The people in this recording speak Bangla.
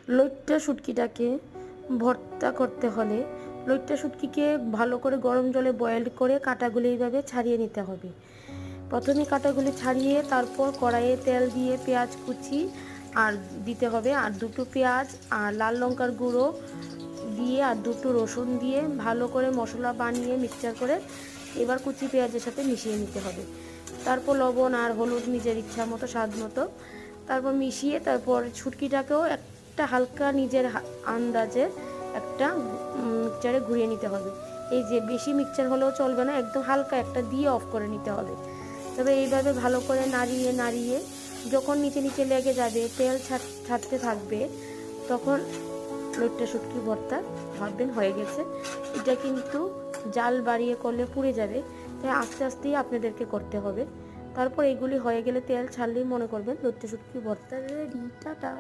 লইট্টা শুটকিটাকে ভর্তা করতে হলে লইট্টা শুটকিকে ভালো করে গরম জলে বয়েল করে কাঁটাগুলি এইভাবে ছাড়িয়ে নিতে হবে। প্রথমে কাঁটাগুলি ছাড়িয়ে তারপর কড়াইয়ে তেল দিয়ে পেঁয়াজ কুচি আর দিতে হবে, আর দুটো পেঁয়াজ আর লাল লঙ্কার গুঁড়ো দিয়ে আর দুটো রসুন দিয়ে ভালো করে মশলা বানিয়ে মিক্সচার করে এবার কুচি পেঁয়াজের সাথে মিশিয়ে নিতে হবে। তারপর লবণ আর হলুদ নিজের ইচ্ছা মতো, স্বাদ মতো, তারপর মিশিয়ে তারপর শুটকিটাকেও একটা হালকা নিজের আন্দাজে একটা মিক্সচারে ঘুরিয়ে নিতে হবে। এই যে বেশি মিক্সচার হলেও চলবে না, একদম হালকা একটা দিয়ে অফ করে নিতে হবে। তবে এইভাবে ভালো করে নাড়িয়ে নাড়িয়ে যখন নিচে নিচে লেগে যাবে, তেল ছাড়তে থাকবে, তখন লইট্টা শুটকি ভর্তা ভাববেন হয়ে গেছে। এটা কিন্তু জাল বাড়িয়ে করলে পুড়ে যাবে, তাই আস্তে আস্তেই আপনাদেরকে করতে হবে। তারপর এগুলি হয়ে গেলে তেল ছাড়লেই মনে করবেন লইট্টা শুটকি ভর্তা রেডি। টাটা।